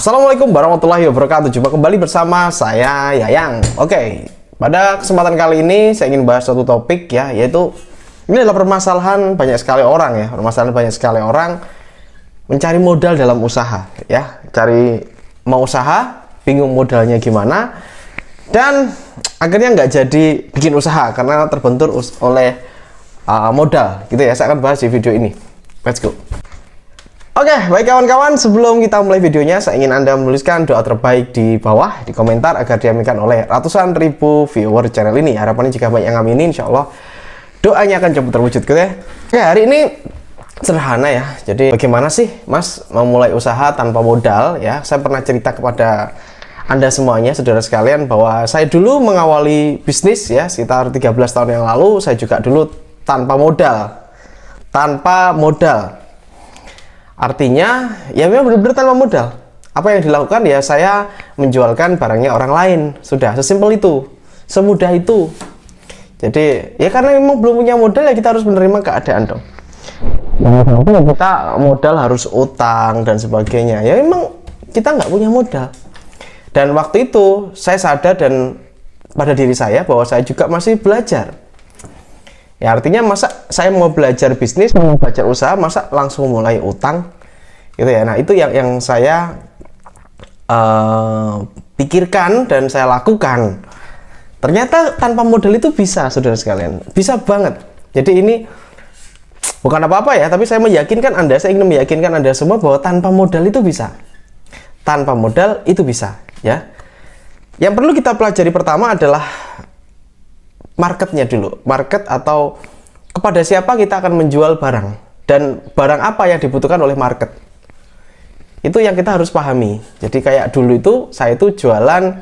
Assalamualaikum warahmatullahi wabarakatuh. Jumpa kembali bersama saya Yayang. Oke, pada kesempatan kali ini saya ingin bahas suatu topik ya, yaitu ini adalah permasalahan banyak sekali orang ya. Permasalahan banyak sekali orang mencari modal dalam usaha ya. Mau usaha, bingung modalnya gimana, dan akhirnya nggak jadi bikin usaha karena terbentur oleh modal gitu ya. Saya akan bahas di video ini. Let's go. Oke, baik kawan-kawan, sebelum kita mulai videonya, saya ingin Anda menuliskan doa terbaik di bawah, di komentar, agar diaminkan oleh ratusan ribu viewer channel ini. Harapannya jika banyak yang aminin, insya Allah doanya akan cepat terwujud gitu ya. Oke, hari ini sederhana ya. Jadi bagaimana sih Mas memulai usaha tanpa modal ya? Saya pernah cerita kepada Anda semuanya, saudara sekalian, bahwa saya dulu mengawali bisnis ya, sekitar 13 tahun yang lalu. Saya juga dulu tanpa modal. Artinya, ya memang benar-benar tanpa modal. Apa yang dilakukan ya, saya menjualkan barangnya orang lain. Sudah, sesimpel itu, semudah itu. Jadi, ya karena memang belum punya modal ya kita harus menerima keadaan dong. Kita modal harus utang dan sebagainya. Ya memang kita nggak punya modal. Dan waktu itu saya sadar dan pada diri saya bahwa saya juga masih belajar. Ya artinya masa saya mau belajar bisnis, mau belajar usaha, masa langsung mulai utang gitu ya. Nah itu yang saya pikirkan dan saya lakukan. Ternyata tanpa modal itu bisa, saudara sekalian, bisa banget. Jadi ini bukan apa-apa ya, tapi saya meyakinkan Anda, saya ingin meyakinkan Anda semua bahwa tanpa modal itu bisa. Tanpa modal itu bisa ya. Yang perlu kita pelajari pertama adalah marketnya dulu, market atau kepada siapa kita akan menjual barang dan barang apa yang dibutuhkan oleh market. Itu yang kita harus pahami. Jadi kayak dulu itu saya itu jualan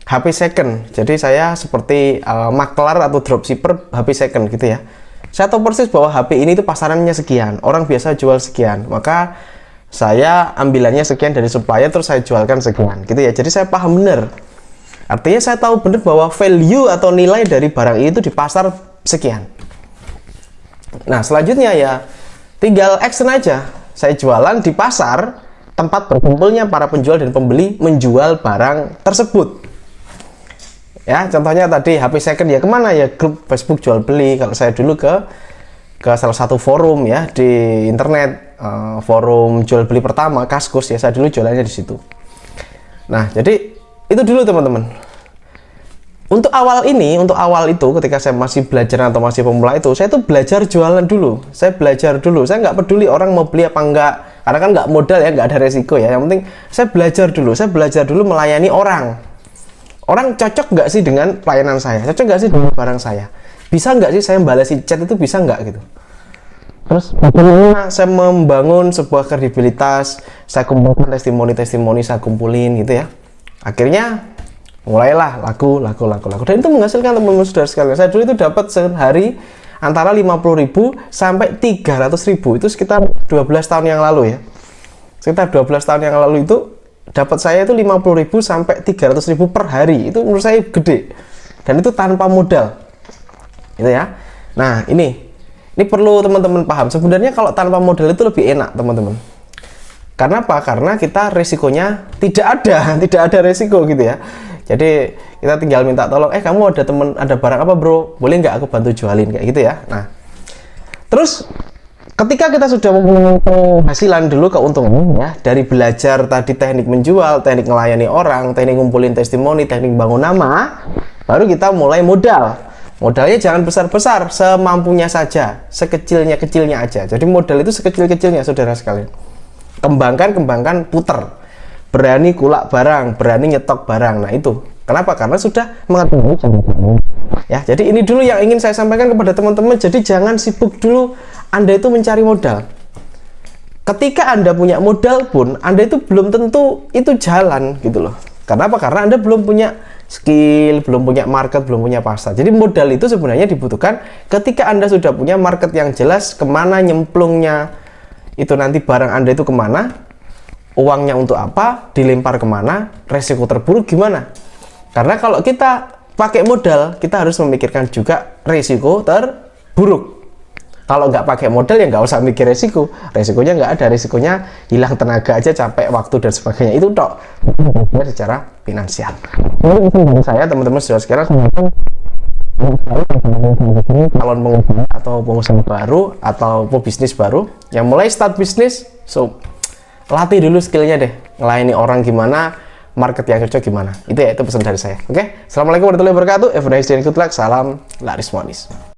HP second. Jadi saya seperti maklar atau dropshipper HP second gitu ya. Saya tahu persis bahwa HP ini itu pasarannya sekian, orang biasa jual sekian, maka saya ambilannya sekian dari supplier terus saya jualkan sekian gitu ya. Jadi saya paham benar. Artinya saya tahu benar bahwa value atau nilai dari barang itu di pasar sekian. Nah selanjutnya ya tinggal action aja. Saya jualan di pasar tempat berkumpulnya para penjual dan pembeli menjual barang tersebut. Ya contohnya tadi HP second ya, kemana ya, grup Facebook jual beli. Kalau saya dulu ke salah satu forum ya di internet, forum jual beli pertama Kaskus ya, saya dulu jualannya di situ. Nah jadi itu dulu teman-teman. Untuk awal itu ketika saya masih belajar atau masih pemula itu, saya tuh belajar jualan dulu. Saya belajar dulu. Saya nggak peduli orang mau beli apa enggak, karena kan nggak modal ya, nggak ada resiko ya. Yang penting saya belajar dulu. Saya belajar dulu melayani orang. Orang cocok nggak sih dengan pelayanan saya? Cocok nggak sih dengan barang saya? Bisa nggak sih saya balasi chat itu, bisa nggak gitu? Terus bagaimana saya membangun sebuah kredibilitas? Saya kumpulkan testimoni-testimoni, saya kumpulin gitu ya. Akhirnya mulailah laku. Dan itu menghasilkan teman-teman saudara sekalian. Saya dulu itu dapat sehari antara 50.000 sampai 300.000. Itu sekitar 12 tahun yang lalu ya. Sekitar 12 tahun yang lalu itu dapat saya itu 50.000 sampai 300.000 per hari. Itu menurut saya gede. Dan itu tanpa modal. Gitu ya. Nah, ini perlu teman-teman paham. Sebenarnya kalau tanpa modal itu lebih enak, teman-teman. Karena apa? Karena kita resikonya tidak ada resiko gitu ya. Jadi kita tinggal minta tolong, kamu ada barang apa bro? Boleh nggak aku bantu jualin kayak gitu ya. Nah, terus ketika kita sudah mempunyai penghasilan dulu, keuntungan ya dari belajar tadi teknik menjual, teknik melayani orang, teknik ngumpulin testimoni, teknik bangun nama, baru kita mulai modal. Modalnya jangan besar-besar, semampunya saja, sekecilnya-kecilnya aja. Jadi modal itu sekecil-kecilnya saudara sekalian. Kembangkan, puter. Berani kulak barang, berani nyetok barang. Nah itu, kenapa? Karena sudah mengetahui cara-caranya. Ya, jadi ini dulu yang ingin saya sampaikan kepada teman-teman. Jadi jangan sibuk dulu Anda itu mencari modal. Ketika Anda punya modal pun, Anda itu belum tentu itu jalan gitu loh. Kenapa? Karena Anda belum punya skill, belum punya market, belum punya pasar. Jadi modal itu sebenarnya dibutuhkan ketika Anda sudah punya market yang jelas, kemana nyemplungnya itu nanti barang Anda itu kemana, uangnya untuk apa, dilempar kemana, resiko terburuk gimana. Karena kalau kita pakai modal, kita harus memikirkan juga resiko terburuk. Kalau nggak pakai modal ya nggak usah mikir resiko. Resikonya nggak ada, resikonya hilang tenaga aja, capek waktu dan sebagainya. Itu tok secara finansial. Ini pesan dari saya teman-teman saudara sekalian, calon pengusaha atau pengusaha baru atau pebisnis baru yang mulai start bisnis, so latih dulu skillnya deh, ngelayani orang gimana, market yang cocok gimana. Itu ya, itu pesan dari saya. Oke, assalamualaikum warahmatullahi wabarakatuh. Have a nice day and good luck. Salam laris manis.